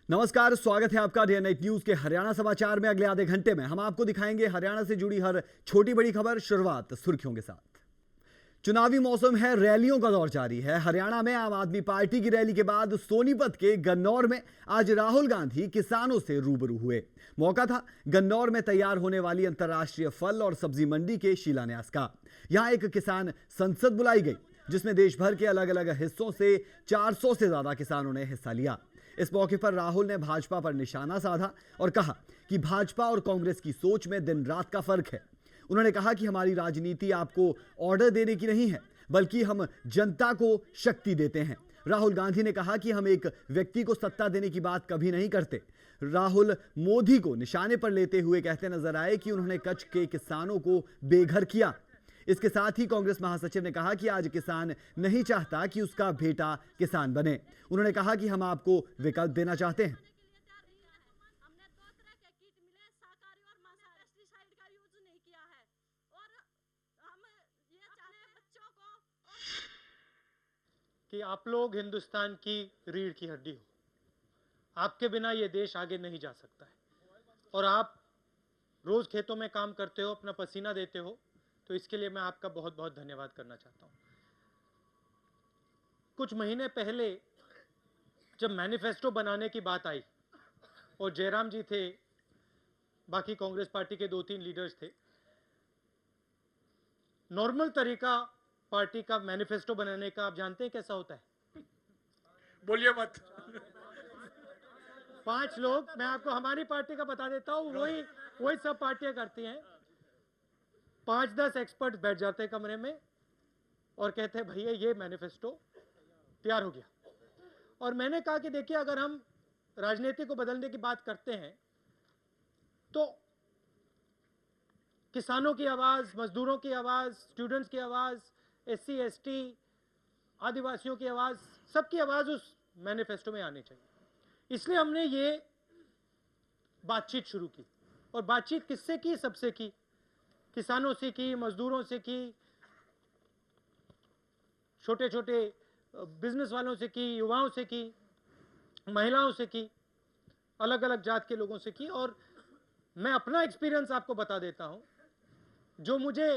नमस्कार, स्वागत है आपका डे नाइट न्यूज के हरियाणा समाचार में। अगले आधे घंटे में हम आपको दिखाएंगे हरियाणा से जुड़ी हर छोटी बड़ी खबर। शुरुआत सुर्खियों के साथ। चुनावी मौसम है, रैलियों का दौर जारी है। हरियाणा में आम आदमी पार्टी की रैली के बाद सोनीपत के गन्नौर में आज राहुल गांधी किसानों से रूबरू हुए। मौका था गन्नौर में तैयार होने वाली अंतर्राष्ट्रीय फल और सब्जी मंडी के शिलान्यास का। यहां एक किसान संसद बुलाई गई, जिसमें देश भर के अलग अलग हिस्सों से 400 से ज्यादा किसानों ने हिस्सा लिया। इस मौके पर राहुल ने भाजपा पर निशाना साधा और कहा कि भाजपा और कांग्रेस की सोच में दिन रात का फर्क है। उन्होंने कहा कि हमारी राजनीति आपको ऑर्डर देने की नहीं है, बल्कि हम जनता को शक्ति देते हैं। राहुल गांधी ने कहा कि हम एक व्यक्ति को सत्ता देने की बात कभी नहीं करते। राहुल मोदी को निशाने पर लेते हुए कहते नजर आए कि उन्होंने कच्छ के किसानों को बेघर किया। इसके साथ ही कांग्रेस महासचिव ने कहा कि आज किसान नहीं चाहता कि उसका बेटा किसान बने। उन्होंने कहा कि हम आपको विकल्प देना चाहते हैं। कि आप लोग हिंदुस्तान की रीढ़ की हड्डी हो। आपके बिना ये देश आगे नहीं जा सकता है। और आप रोज खेतों में काम करते हो, अपना पसीना देते हो, तो इसके लिए मैं आपका बहुत बहुत धन्यवाद करना चाहता हूं। कुछ महीने पहले जब मैनिफेस्टो बनाने की बात आई और जयराम जी थे, बाकी कांग्रेस पार्टी के 2-3 लीडर्स थे, नॉर्मल तरीका पार्टी का मैनिफेस्टो बनाने का आप जानते हैं कैसा होता है? बोलिए मत। 5 लोग, मैं आपको हमारी पार्टी का बता देता हूं, वही सब पार्टियां करती हैं। 5-10 एक्सपर्ट बैठ जाते हैं कमरे में और कहते हैं भैया ये मैनिफेस्टो तैयार हो गया। और मैंने कहा कि देखिए, अगर हम राजनीति को बदलने की बात करते हैं तो किसानों की आवाज, मजदूरों की आवाज, स्टूडेंट्स की आवाज, SC ST आदिवासियों की आवाज, सबकी आवाज उस मैनिफेस्टो में आनी चाहिए। इसलिए हमने ये बातचीत शुरू की। और बातचीत किससे की? सबसे की। किसानों से की, मजदूरों से की, छोटे छोटे बिजनेस वालों से की, युवाओं से की, महिलाओं से की, अलग अलग जात के लोगों से की। और मैं अपना एक्सपीरियंस आपको बता देता हूं, जो मुझे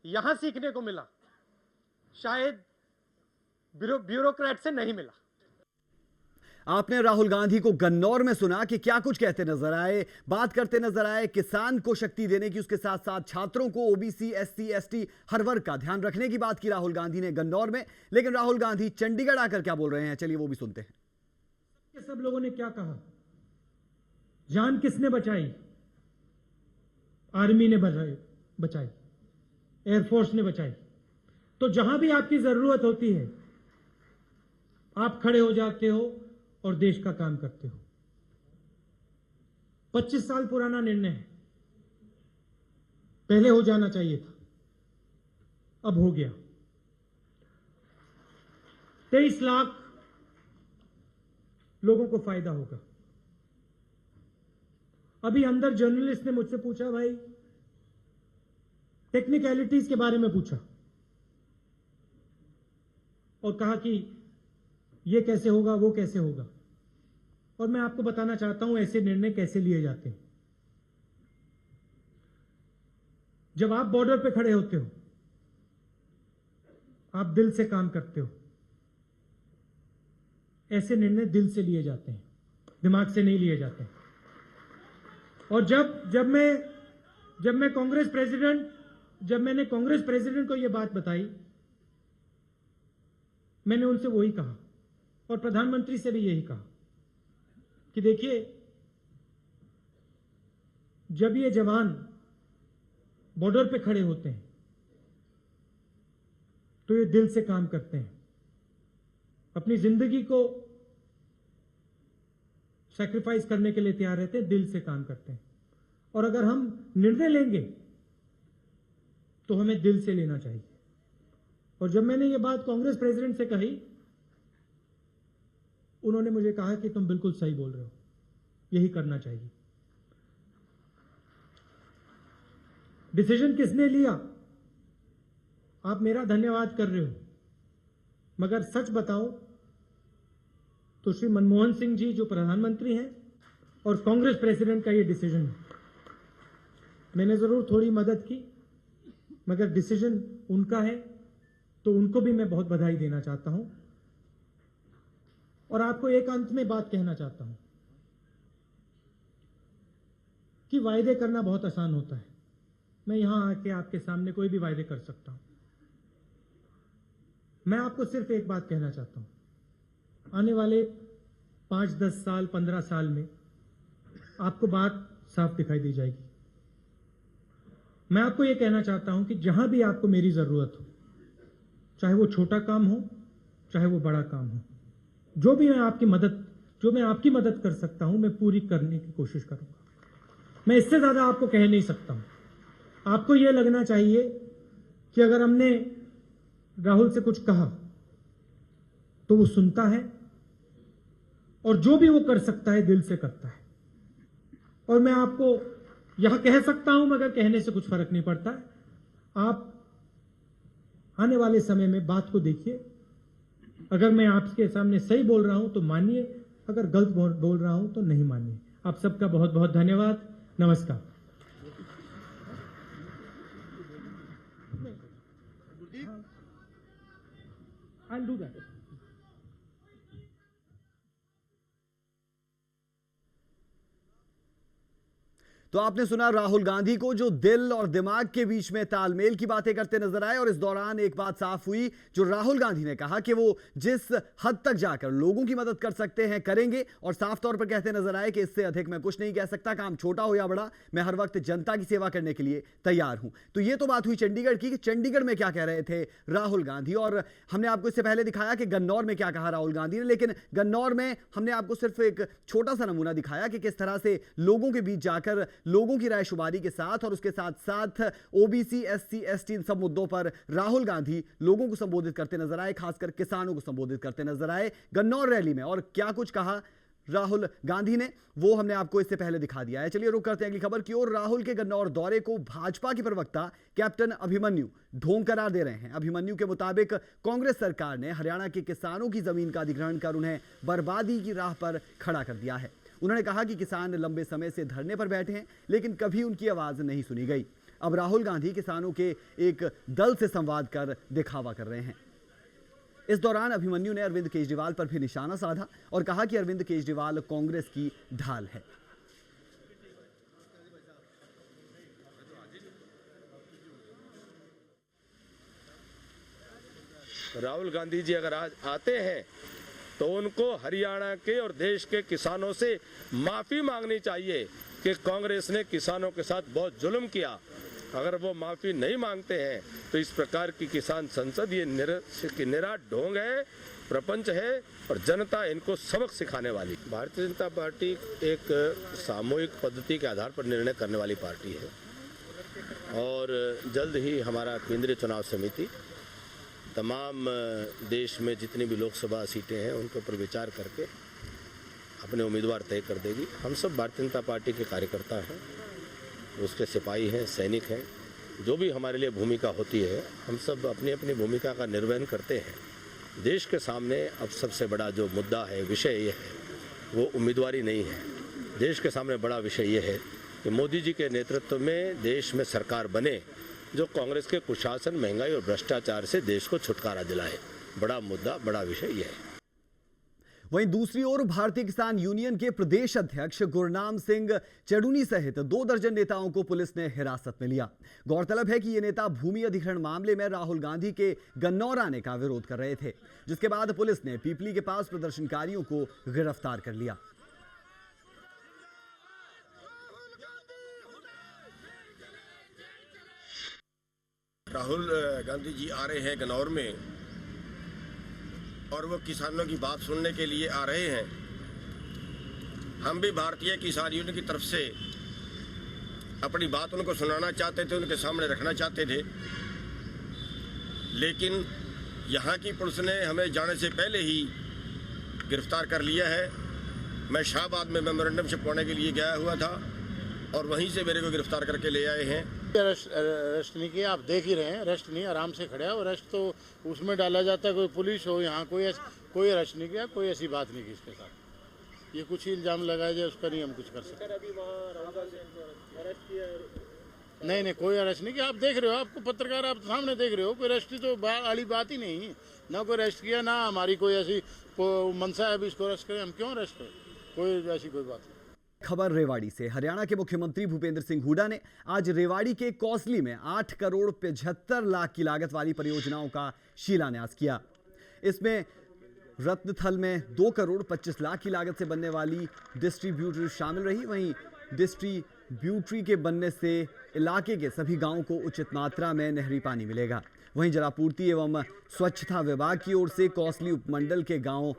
यहां सीखने को मिला शायद ब्यूरोक्रेट से नहीं मिला। आपने राहुल गांधी को गन्नौर में सुना कि क्या कुछ कहते नजर आए। बात करते नजर आए किसान को शक्ति देने की, उसके साथ साथ छात्रों को, OBC SC ST हर वर्ग का ध्यान रखने की बात की राहुल गांधी ने गन्नौर में। लेकिन राहुल गांधी चंडीगढ़ आकर क्या बोल रहे हैं, चलिए वो भी सुनते हैं। सब लोगों ने क्या कहा? जान किसने बचाई? आर्मी ने बचाई, एयरफोर्स ने बचाई। तो जहां भी आपकी जरूरत होती है आप खड़े हो जाते हो और देश का काम करते हो। 25 साल पुराना निर्णय है, पहले हो जाना चाहिए था, अब हो गया। 23 लाख लोगों को फायदा होगा। अभी अंदर जर्नलिस्ट ने मुझसे पूछा, भाई टेक्निकलिटीज के बारे में पूछा और कहा कि ये कैसे होगा, वो कैसे होगा। और मैं आपको बताना चाहता हूं ऐसे निर्णय कैसे लिए जाते हैं। जब आप बॉर्डर पे खड़े होते हो, आप दिल से काम करते हो। ऐसे निर्णय दिल से लिए जाते हैं, दिमाग से नहीं लिए जाते। और जब मैंने कांग्रेस प्रेसिडेंट को यह बात बताई, मैंने उनसे वही कहा और प्रधानमंत्री से भी यही कहा कि देखिए, जब ये जवान बॉर्डर पे खड़े होते हैं तो ये दिल से काम करते हैं, अपनी जिंदगी को सैक्रिफाइस करने के लिए तैयार रहते हैं, दिल से काम करते हैं। और अगर हम निर्णय लेंगे तो हमें दिल से लेना चाहिए। और जब मैंने ये बात कांग्रेस प्रेसिडेंट से कही, उन्होंने मुझे कहा कि तुम बिल्कुल सही बोल रहे हो, यही करना चाहिए। डिसीजन किसने लिया? आप मेरा धन्यवाद कर रहे हो, मगर सच बताओ तो श्री मनमोहन सिंह जी जो प्रधानमंत्री हैं और कांग्रेस प्रेसिडेंट का ये डिसीजन है। मैंने जरूर थोड़ी मदद की, मगर डिसीजन उनका है, तो उनको भी मैं बहुत बधाई देना चाहता हूं। और आपको एक अंत में बात कहना चाहता हूं कि वायदे करना बहुत आसान होता है। मैं यहां आके आपके सामने कोई भी वायदे कर सकता हूं। मैं आपको सिर्फ एक बात कहना चाहता हूं, आने वाले 5, 10 साल, 15 साल में आपको बात साफ दिखाई दी जाएगी। मैं आपको यह कहना चाहता हूं कि जहां भी आपको मेरी जरूरत हो, चाहे वो छोटा काम हो, चाहे वो बड़ा काम हो, जो मैं आपकी मदद कर सकता हूं, मैं पूरी करने की कोशिश करूंगा। मैं इससे ज्यादा आपको कह नहीं सकता हूं। आपको यह लगना चाहिए कि अगर हमने राहुल से कुछ कहा तो वो सुनता है, और जो भी वो कर सकता है दिल से करता है। और मैं आपको यह कह सकता हूं, मगर कहने से कुछ फर्क नहीं पड़ता है। आप आने वाले समय में बात को देखिए। अगर मैं आपके सामने सही बोल रहा हूं तो मानिए, अगर गलत बोल रहा हूं तो नहीं मानिए। आप सबका बहुत बहुत धन्यवाद। नमस्कार। I'll do that. तो आपने सुना राहुल गांधी को, जो दिल और दिमाग के बीच में तालमेल की बातें करते नजर आए। और इस दौरान एक बात साफ हुई, जो राहुल गांधी ने कहा कि वो जिस हद तक जाकर लोगों की मदद कर सकते हैं करेंगे, और साफ तौर पर कहते नजर आए कि इससे अधिक मैं कुछ नहीं कह सकता, काम छोटा हो या बड़ा, मैं हर वक्त जनता की सेवा करने के लिए तैयार हूं। तो ये तो बात हुई चंडीगढ़ की, कि चंडीगढ़ में क्या कह रहे थे राहुल गांधी। और हमने आपको इससे पहले दिखाया कि गन्नौर में क्या कहा राहुल गांधी ने, लेकिन गन्नौर में हमने आपको सिर्फ एक छोटा सा नमूना दिखाया कि किस तरह से लोगों के बीच जाकर लोगों की राय शुमारी के साथ, और उसके साथ साथ ओबीसी, एससी, एसटी, इन सब मुद्दों पर राहुल गांधी लोगों को संबोधित करते नजर आए, खासकर किसानों को संबोधित करते नजर आए गन्नौर रैली में। और क्या कुछ कहा राहुल गांधी ने, वो हमने आपको इससे पहले दिखा दिया है। चलिए रुक करते हैं अगली खबर की ओर। राहुल के गन्नौर दौरे को भाजपा के प्रवक्ता कैप्टन अभिमन्यु ढोंग करार दे रहे हैं। अभिमन्यु के मुताबिक कांग्रेस सरकार ने हरियाणा के किसानों की जमीन का अधिग्रहण कर उन्हें बर्बादी की राह पर खड़ा कर दिया है। उन्होंने कहा कि किसान लंबे समय से धरने पर बैठे हैं, लेकिन कभी उनकी आवाज नहीं सुनी गई। अब राहुल गांधी किसानों के एक दल से संवाद कर दिखावा कर रहे हैं। इस दौरान अभिमन्यु ने अरविंद केजरीवाल पर भी निशाना साधा और कहा कि अरविंद केजरीवाल कांग्रेस की ढाल है। राहुल गांधी जी अगर आज आते हैं तो उनको हरियाणा के और देश के किसानों से माफी मांगनी चाहिए कि कांग्रेस ने किसानों के साथ बहुत जुल्म किया। अगर वो माफी नहीं मांगते हैं तो इस प्रकार की किसान संसद ये निरा ढोंग है, प्रपंच है, और जनता इनको सबक सिखाने वाली। भारतीय जनता पार्टी एक सामूहिक पद्धति के आधार पर निर्णय करने वाली पार्टी है, और जल्द ही हमारा केंद्रीय चुनाव समिति तमाम देश में जितनी भी लोकसभा सीटें हैं उनके ऊपर विचार करके अपने उम्मीदवार तय कर देगी। हम सब भारतीय जनता पार्टी के कार्यकर्ता हैं, उसके सिपाही हैं, सैनिक हैं। जो भी हमारे लिए भूमिका होती है, हम सब अपनी अपनी भूमिका का निर्वहन करते हैं। देश के सामने अब सबसे बड़ा जो मुद्दा है, विषय ये है, वो उम्मीदवारी नहीं है। देश के सामने बड़ा विषय ये है कि मोदी जी के नेतृत्व में देश में सरकार बने जो कांग्रेस के कुशासन, महंगाई और भ्रष्टाचार से देश को छुटकारा दिलाए। बड़ा मुद्दा, बड़ा विषय यह है। वहीं दूसरी ओर भारतीय किसान यूनियन के प्रदेश अध्यक्ष गुरनाम सिंह चेडूनी सहित 2 दर्जन नेताओं को पुलिस ने हिरासत में लिया। गौरतलब है कि ये नेता भूमि अधिग्रहण मामले में राहुल गांधी के गन्नौर आने का विरोध कर रहे थे, जिसके बाद पुलिस ने पीपली के पास प्रदर्शनकारियों को गिरफ्तार कर लिया। राहुल गांधी जी आ रहे हैं गन्नौर में, और वो किसानों की बात सुनने के लिए आ रहे हैं। हम भी भारतीय किसान यूनियन की तरफ से अपनी बात उनको सुनाना चाहते थे, उनके सामने रखना चाहते थे, लेकिन यहाँ की पुलिस ने हमें जाने से पहले ही गिरफ्तार कर लिया है। मैं शाहबाद में मेमोरेंडम छपवाने के लिए गया हुआ था, और वहीं से मेरे को गिरफ्तार करके ले आए हैं। अरेस्ट नहीं किया, आप देख ही रहे हैं। अरेस्ट नहीं, आराम से खड़ा है। अरेस्ट तो उसमें डाला जाता है, कोई पुलिस हो, यहाँ कोई अरेस्ट नहीं किया, कोई ऐसी बात नहीं की इसके साथ। ये कुछ ही इल्जाम लगाया जाए, उसका नहीं हम कुछ कर सकते। नहीं, कोई अरेस्ट नहीं किया। आप देख रहे हो, आपको पत्रकार आप सामने देख रहे हो, कोई अरेस्ट तो वाली बात ही नहीं। ना कोई अरेस्ट किया, ना हमारी कोई ऐसी मनसा है अभी इसको अरेस्ट करें। हम क्यों अरेस्ट करें? कोई ऐसी कोई बात नहीं। खबर रेवाड़ी से। हरियाणा के मुख्यमंत्री भूपेंद्र सिंह हुड्डा ने आज रेवाड़ी के कौसली में 8 करोड़ 75 लाख की लागत वाली परियोजनाओं का शिलान्यास किया। इसमें रत्नथल में 2 करोड़ 25 लाख की लागत से बनने वाली डिस्ट्रीब्यूटरी शामिल रही। वहीं डिस्ट्रीब्यूटरी के बनने से इलाके के सभी गांवों को उचित मात्रा में नहरी पानी मिलेगा। वहीं जलापूर्ति एवं स्वच्छता विभाग की ओर से कौसली उपमंडल के गांव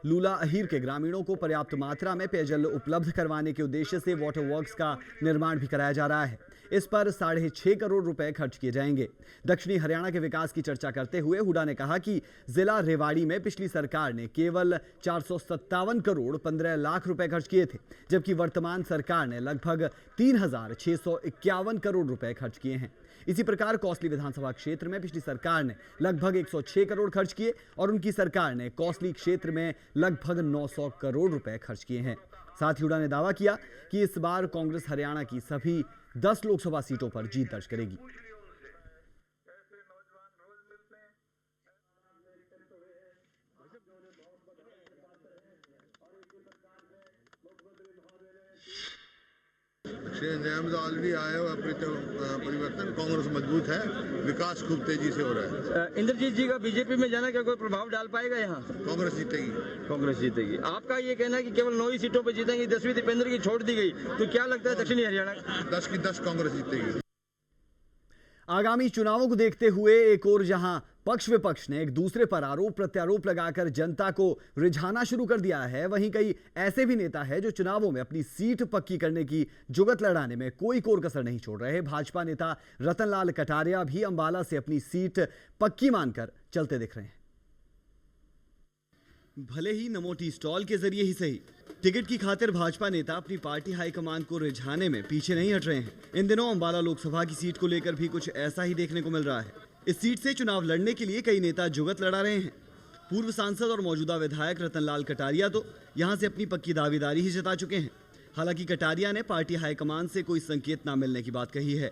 लूला अहीर के ग्रामीणों को पर्याप्त मात्रा में पेयजल उपलब्ध करवाने के उद्देश्य से वाटर वर्क्स का निर्माण भी कराया जा रहा है। इस पर 6.5 करोड़ रुपए खर्च किए जाएंगे। दक्षिणी हरियाणा के विकास की चर्चा करते हुए हुड्डा ने कहा कि जिला रेवाड़ी में पिछली सरकार ने केवल 457 करोड़ 15 लाख रुपए खर्च किए थे, जबकि वर्तमान सरकार ने लगभग 3,651 करोड़ रुपए खर्च किए हैं। इसी प्रकार कौसली विधानसभा क्षेत्र में पिछली सरकार ने लगभग 106 करोड़ खर्च किए और उनकी सरकार ने कौसली क्षेत्र में लगभग 900 करोड़ रुपए खर्च किए हैं। साथ ही हुड्डा ने दावा किया कि इस बार कांग्रेस हरियाणा की सभी 10 लोकसभा सीटों पर जीत दर्ज करेगी। ऑलरेडी आया हुआ परिवर्तन, कांग्रेस मजबूत है, विकास खूब तेजी से हो रहा है। इंद्रजीत जी का बीजेपी में जाना क्या कोई प्रभाव डाल पाएगा? यहाँ कांग्रेस जीतेगी। कांग्रेस जीतेगी। आपका ये कहना है कि केवल 9 ही सीटों पर जीतेंगी, 10वीं दीपेंद्र की छोड़ दी गई, तो क्या लगता है दक्षिणी हरियाणा 10 की 10 कांग्रेस जीतेगी। आगामी चुनावों को देखते हुए एक और जहां पक्ष विपक्ष ने एक दूसरे पर आरोप प्रत्यारोप लगाकर जनता को रिझाना शुरू कर दिया है, वहीं कई ऐसे भी नेता हैं जो चुनावों में अपनी सीट पक्की करने की जुगत लड़ाने में कोई कोर कसर नहीं छोड़ रहे। भाजपा नेता रतनलाल कटारिया भी अंबाला से अपनी सीट पक्की मानकर चलते दिख रहे हैं। भले ही नमो टी स्टॉल के जरिए ही सही, टिकट की खातिर भाजपा नेता अपनी पार्टी हाईकमान को रिझाने में पीछे नहीं हट रहे हैं। इन दिनों अंबाला लोकसभा की सीट को लेकर भी कुछ ऐसा ही देखने को मिल रहा है। इस सीट से चुनाव लड़ने के लिए कई नेता जुगत लड़ा रहे हैं। पूर्व सांसद और मौजूदा विधायक रतनलाल कटारिया तो यहां से अपनी पक्की दावेदारी ही जता चुके हैं। हालांकि कटारिया ने पार्टी हाईकमान से कोई संकेत न मिलने की बात कही है,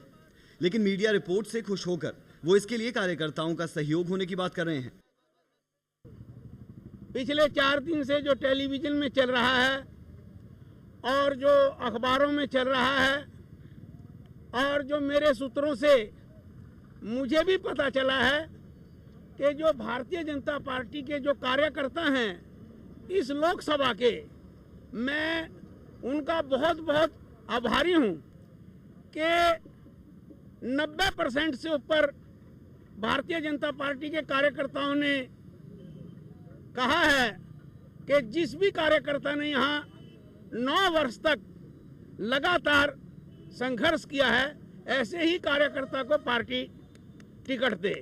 लेकिन मीडिया रिपोर्ट से खुश होकर वो इसके लिए कार्यकर्ताओं का सहयोग होने की बात कर रहे हैं। पिछले 4 दिन से जो टेलीविजन में चल रहा है और जो अखबारों में चल रहा है और जो मेरे सूत्रों से मुझे भी पता चला है कि जो भारतीय जनता पार्टी के जो कार्यकर्ता हैं इस लोकसभा के, मैं उनका बहुत बहुत आभारी हूं कि 90% से ऊपर भारतीय जनता पार्टी के कार्यकर्ताओं ने कहा है कि जिस भी कार्यकर्ता ने यहाँ 9 वर्ष तक लगातार संघर्ष किया है, ऐसे ही कार्यकर्ता को पार्टी टिकट दे।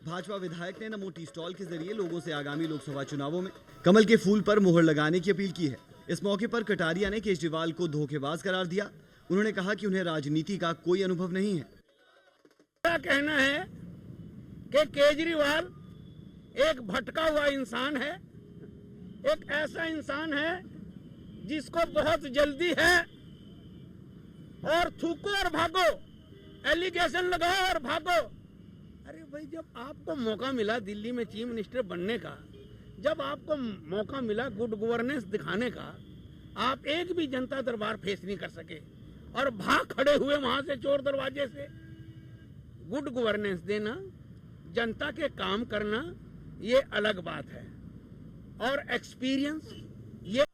भाजपा विधायक ने नमो टी स्टॉल के जरिए लोगों से आगामी लोकसभा चुनावों में कमल के फूल पर मुहर लगाने की अपील की है। इस मौके पर कटारिया ने केजरीवाल को धोखेबाज करार दिया। उन्होंने कहा कि उन्हें राजनीति का कोई अनुभव नहीं है। मेरा कहना है कि केजरीवाल एक भटका हुआ इंसान है, एक ऐसा इंसान है जिसको बहुत जल्दी है और थूको और भागो, एलिगेशन लगाओ और भागो। अरे भाई, जब आपको मौका मिला दिल्ली में चीफ मिनिस्टर बनने का, जब आपको मौका मिला गुड गवर्नेंस दिखाने का, आप एक भी जनता दरबार फेस नहीं कर सके और भाग खड़े हुए वहां से चोर दरवाजे से। गुड गवर्नेंस देना, जनता के काम करना, ये अलग बात है और एक्सपीरियंस ये।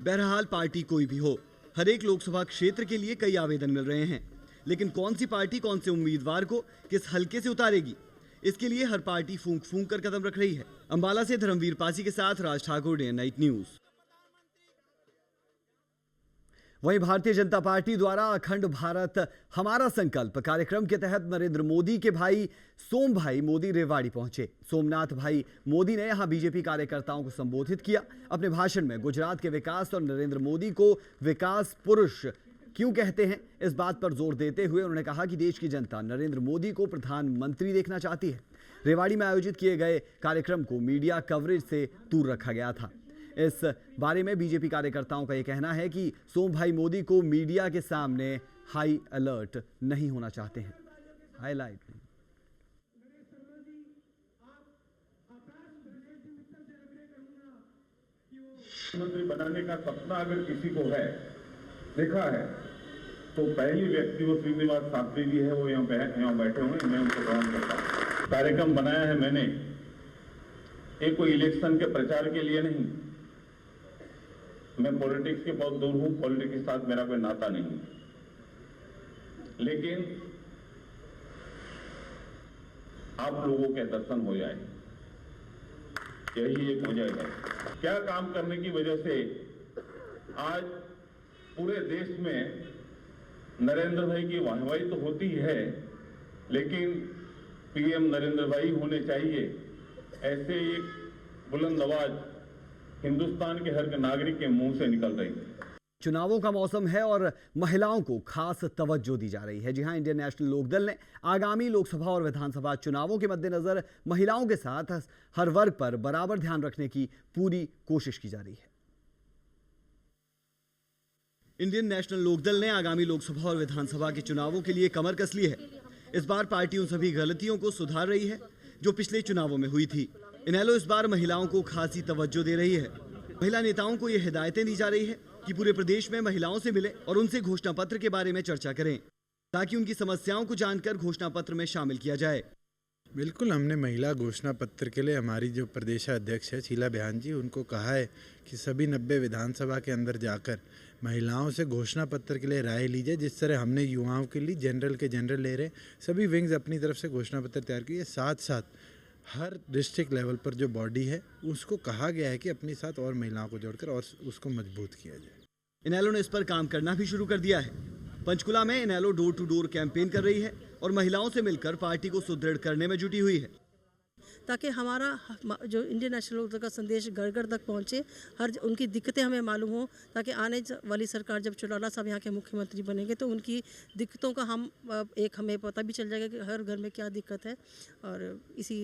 बहरहाल पार्टी कोई भी हो, हर एक लोकसभा क्षेत्र के लिए कई आवेदन मिल रहे हैं, लेकिन कौन सी पार्टी कौन से उम्मीदवार को किस हलके से उतारेगी, इसके लिए हर पार्टी फूंक फूंक कर कदम रख रही है। अंबाला से धर्मवीर पासी के साथ Raj Thakur, day night news. वहीं भारतीय जनता पार्टी द्वारा अखंड भारत हमारा संकल्प कार्यक्रम के तहत नरेंद्र मोदी के भाई सोम भाई मोदी रेवाड़ी पहुंचे। सोमनाथ भाई मोदी ने यहां बीजेपी कार्यकर्ताओं को संबोधित किया। अपने भाषण में गुजरात के विकास और नरेंद्र मोदी को विकास पुरुष क्यों कहते हैं, इस बात पर जोर देते हुए उन्होंने कहा कि देश की जनता नरेंद्र मोदी को प्रधानमंत्री देखना चाहती है। रेवाड़ी में आयोजित किए गए कार्यक्रम को मीडिया कवरेज से दूर रखा गया था। इस बारे में बीजेपी कार्यकर्ताओं का यह कहना है कि सोम भाई मोदी को मीडिया के सामने हाई अलर्ट नहीं होना चाहते हैं। हाईलाइट मुख्यमंत्री बनाने का सपना अगर किसी को है, देखा है, तो पहली व्यक्ति वो श्रीनिवास शास्त्री जी है, वो यहाँ बैठे हुए, मैं उनको प्रणाम करता हूँ। कार्यक्रम बनाया है मैंने, एक कोई इलेक्शन के प्रचार के लिए नहीं। मैं पॉलिटिक्स के बहुत दूर हूँ, पॉलिटिक्स के साथ मेरा कोई नाता नहीं, लेकिन आप लोगों के दर्शन हो जाए, यही एक वजह है। क्या काम करने की वजह से आज पूरे देश में नरेंद्र भाई की वाहवाही तो होती है, लेकिन पीएम नरेंद्र भाई होने चाहिए, ऐसे एक बुलंद आवाज हिंदुस्तान के हर नागरिक के मुंह से निकल रही है। चुनावों का मौसम है और महिलाओं को खास तवज्जो दी जा रही है। जी हां, इंडियन नेशनल लोकदल ने आगामी लोकसभा और विधानसभा चुनावों के मद्देनजर महिलाओं के साथ हर वर्ग पर बराबर ध्यान रखने की पूरी कोशिश की जा रही है। इंडियन नेशनल लोकदल ने आगामी लोकसभा और विधानसभा के चुनावों के लिए कमर कस ली है। इस बार पार्टी उन सभी गलतियों को सुधार रही है जो पिछले चुनावों में हुई थी। इनेलो इस बार महिलाओं को खासी तवज्जो दे रही है। महिला नेताओं को ये हिदायतें दी जा रही है कि पूरे प्रदेश में महिलाओं से मिले और उनसे घोषणा पत्र के बारे में चर्चा करें, ताकि उनकी समस्याओं को जानकर घोषणा पत्र में शामिल किया जाए। बिल्कुल, हमने महिला घोषणा पत्र के लिए हमारी जो प्रदेशाध्यक्ष है शीला बेहान जी, उनको कहा है कि सभी 90 विधानसभा के अंदर जाकर महिलाओं से घोषणा पत्र के लिए राय लीजिए। जिस तरह हमने युवाओं के लिए जनरल के जनरल ले रहे, सभी विंग्स अपनी तरफ से घोषणा पत्र तैयार किए। साथ साथ हर डिस्ट्रिक्ट लेवल पर जो बॉडी है उसको कहा गया है कि अपने साथ और महिलाओं को जोड़कर और उसको मजबूत किया जाए। इनेलो ने इस पर काम करना भी शुरू कर दिया है। पंचकुला में इनेलो डोर टू डोर कैंपेन कर रही है और महिलाओं से मिलकर पार्टी को सुदृढ़ करने में जुटी हुई है, ताकि हमारा जो इंडियन नेशनल लोकदल का संदेश घर घर तक पहुंचे, हर उनकी दिक्कतें हमें मालूम हो, ताकि आने वाली सरकार जब चौटाला साहब यहाँ के मुख्यमंत्री बनेंगे तो उनकी दिक्कतों का हमें पता भी चल जाएगा कि हर घर में क्या दिक्कत है। और इसी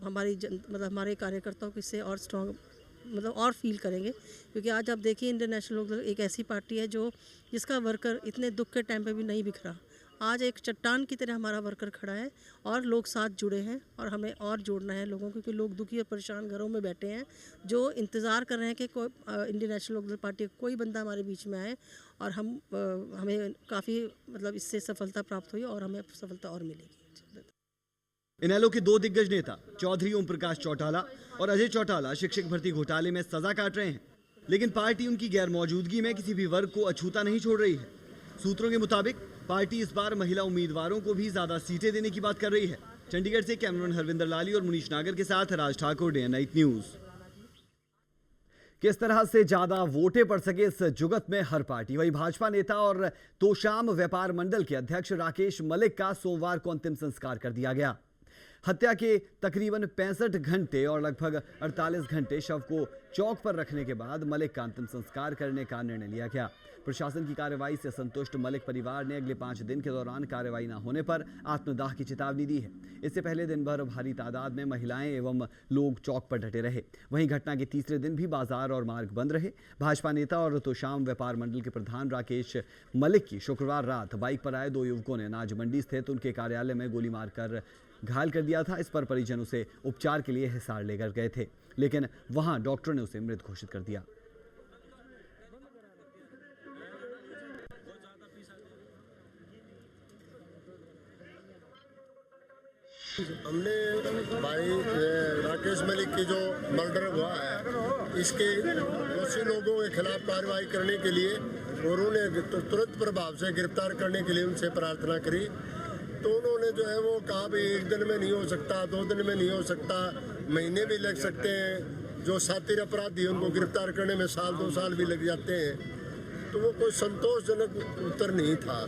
हमारे कार्यकर्ताओं को इससे और स्ट्रॉन्ग और फील करेंगे, क्योंकि आज आप देखिए इंडियन नेशनल लोकदल एक ऐसी पार्टी है जिसका वर्कर इतने दुख के टाइम पे भी नहीं बिखरा। आज एक चट्टान की तरह हमारा वर्कर खड़ा है और लोग साथ जुड़े हैं और हमें और जोड़ना है लोगों को, क्योंकि लोग दुखी और परेशान घरों में बैठे हैं जो इंतज़ार कर रहे हैं कि कोई इंडियन नेशनल लोकदल पार्टी का कोई बंदा हमारे बीच में आए और हमें काफ़ी इससे सफलता प्राप्त हुई और हमें सफलता और मिलेगी। इनेलो के 2 दिग्गज नेता चौधरी ओम प्रकाश चौटाला और अजय चौटाला शिक्षक भर्ती घोटाले में सजा काट रहे हैं, लेकिन पार्टी उनकी गैर मौजूदगी में किसी भी वर्ग को अछूता नहीं छोड़ रही है। सूत्रों के मुताबिक पार्टी इस बार महिला उम्मीदवारों को भी ज्यादा सीटें देने की बात कर रही है। चंडीगढ़ से कैमरून हरविंदर लाली और मुनीश नागर के साथ Raj Thakur, day night news. किस तरह से ज्यादा वोटें पड़ सके इस जुगत में हर पार्टी। वही भाजपा नेता और तोशाम व्यापार मंडल के अध्यक्ष राकेश मलिक का सोमवार को अंतिम संस्कार कर दिया गया। हत्या के तकरीबन 65 घंटे और लगभग 48 घंटे शव को चौक पर रखने के बाद मलिक का अंतिम संस्कार करने का निर्णय लिया गया। प्रशासन की कार्रवाई से संतुष्ट मलिक परिवार ने अगले 5 दिन के दौरान कार्रवाई न होने पर आत्मदाह की चेतावनी दी है। इससे पहले दिन भर भारी तादाद में महिलाएं एवं लोग चौक पर डटे रहे। वहीं घटना के तीसरे दिन भी बाजार और मार्ग बंद रहे। भाजपा नेता और तोशाम व्यापार मंडल के प्रधान राकेश मलिक की शुक्रवार रात बाइक पर आए 2 युवकों ने अनाज मंडी स्थित उनके कार्यालय में गोली मारकर घायल कर दिया था। इस पर परिजन उसे उपचार के लिए हिसार लेकर गए थे, लेकिन वहां डॉक्टर ने उसे मृत घोषित कर दिया। हमने भाई राकेश मलिक की जो मर्डर हुआ है, इसके दोषी लोगों के खिलाफ कार्रवाई करने के लिए और उन्हें तुरंत प्रभाव से गिरफ्तार करने के लिए उनसे प्रार्थना करी। तो उन्होंने जो है वो कहा भी 1 दिन में नहीं हो सकता, 2 दिन में नहीं हो सकता, महीने भी लग सकते हैं। जो शातिर अपराधी उनको गिरफ्तार करने में 1-2 साल भी लग जाते हैं। तो वो कोई संतोषजनक उत्तर नहीं था।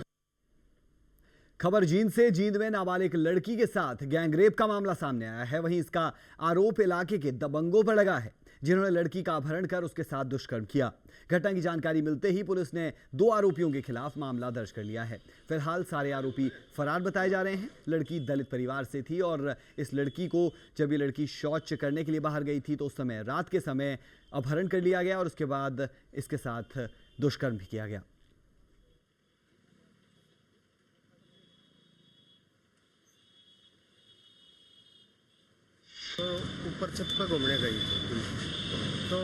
खबर जींद से। जींद में नाबालिग लड़की के साथ गैंगरेप का मामला सामने आया है। वहीं इसका आरोप इलाके के दबंगों पर लगा है, जिन्होंने लड़की का अपहरण कर उसके साथ दुष्कर्म किया। घटना की जानकारी मिलते ही पुलिस ने 2 आरोपियों के खिलाफ मामला दर्ज कर लिया है। फिलहाल सारे आरोपी फरार बताए जा रहे हैं। लड़की दलित परिवार से थी और इस लड़की को जब ये लड़की शौच करने के लिए बाहर गई थी तो उस समय रात के समय अपहरण कर लिया गया और उसके बाद इसके साथ दुष्कर्म भी किया गया। तो ऊपर छत पर घूमने गई थी, तो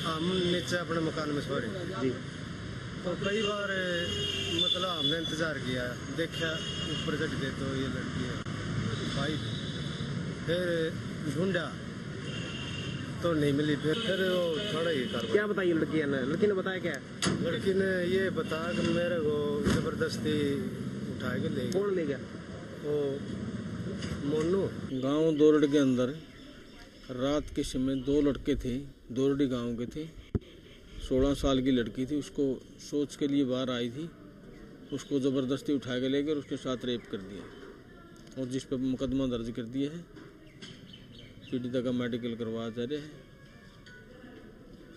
हम नीचे अपने मकान में सो रहे जी। तो कई बार मतलब हमने इंतज़ार किया, देखा ऊपर चढ़ गए तो ये लड़की है भाई, फिर ढूंढा तो नहीं मिली, फिर वो थोड़ा ही कर। क्या बताइए लड़की ने बताया क्या? लड़की ने ये बताया कि मेरे को ज़बरदस्ती उठा के ले गया। कौन ले गया? वो मोनू। गांव दोरडी के अंदर रात के समय 2 लड़के थे, दोरडी गांव के थे। 16 साल की लड़की थी, उसको शौच के लिए बाहर आई थी, उसको ज़बरदस्ती उठा के ले गए और उसके साथ रेप कर दिया और जिस पर मुकदमा दर्ज कर दिया है। पीड़िता का मेडिकल करवाया जा रहा है।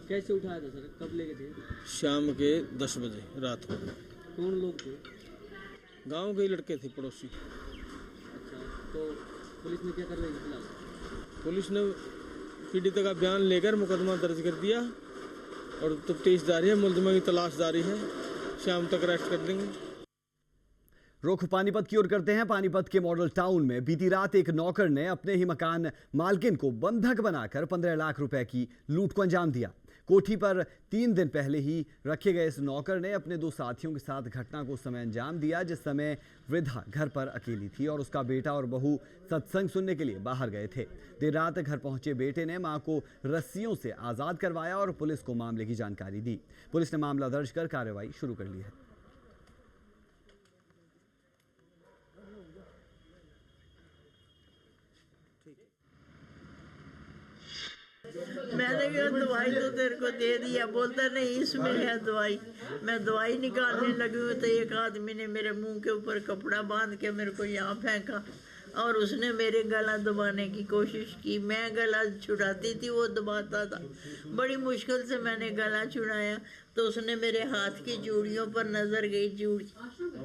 कैसे उठाया था सर? कब लेके थे? शाम के 10 बजे रात को। कौन लोग थे? गांव के ही लड़के थे, पड़ोसी। तो पुलिस ने क्या कर रही है? पुलिस ने पीड़िता का बयान लेकर मुकदमा दर्ज कर दिया और तफ्तीश जारी है, मुलजिमा की तलाश जारी है। शाम तक अरेस्ट कर देंगे। रुख पानीपत की ओर करते हैं। पानीपत के मॉडल टाउन में बीती रात एक नौकर ने अपने ही मकान मालकिन को बंधक बनाकर 15 लाख रुपए की लूट को अंजाम दिया। कोठी पर 3 दिन पहले ही रखे गए इस नौकर ने अपने 2 साथियों के साथ घटना को उस समय अंजाम दिया जिस समय वृद्धा घर पर अकेली थी और उसका बेटा और बहू सत्संग सुनने के लिए बाहर गए थे। देर रात घर पहुंचे बेटे ने मां को रस्सियों से आज़ाद करवाया और पुलिस को मामले की जानकारी दी। पुलिस ने मामला दर्ज कर कार्रवाई शुरू कर ली है। मैंने कहा दवाई तो तेरे को दे दिया, बोलता नहीं इसमें है दवाई। मैं दवाई निकालने लगी हूँ तो एक आदमी ने मेरे मुंह के ऊपर कपड़ा बांध के मेरे को यहाँ फेंका और उसने मेरे गला दबाने की कोशिश की। मैं गला छुड़ाती थी, वो दबाता था। बड़ी मुश्किल से मैंने गला छुड़ाया तो उसने मेरे हाथ की चूड़ियों पर नजर गई, चूड़ी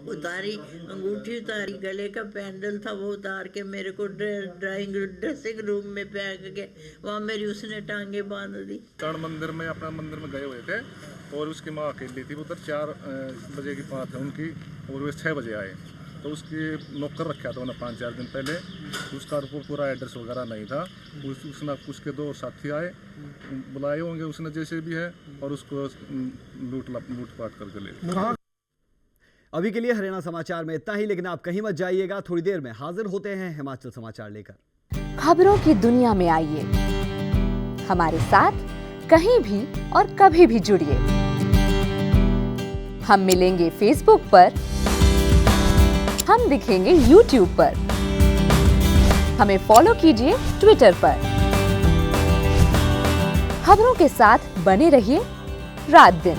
उतारी, अंगूठी उतारी, गले का पैंडल था वो उतार के मेरे को ड्रेसिंग रूम में फेंक के वहाँ मेरी उसने टांगे बांध दी। कर्ण मंदिर में अपना मंदिर में गए हुए थे और उसकी माँ अकेली थी, उधर 4 बजे की बात है उनकी और वे 6 बजे आए। तो उसकी नौकर रखा था उन्हें 5-4 दिन पहले, उसका पूरा एड्रेस वगैरह नहीं था। उसने उसके 2 साथी आए, बुलाए होंगे उसने जैसे भी है, और उसको लूटपाट करके ले। अभी के लिए हरियाणा समाचार में इतना ही, लेकिन आप कहीं मत जाइएगा। थोड़ी देर में हाजिर होते हैं हिमाचल समाचार लेकर। खबरों की दुनिया में आइए, हमारे साथ कहीं भी और कभी भी जुड़िए। हम मिलेंगे फेसबुक पर, हम दिखेंगे YouTube पर, हमें फॉलो कीजिए ट्विटर पर। खबरों के साथ बने रहिए रात दिन।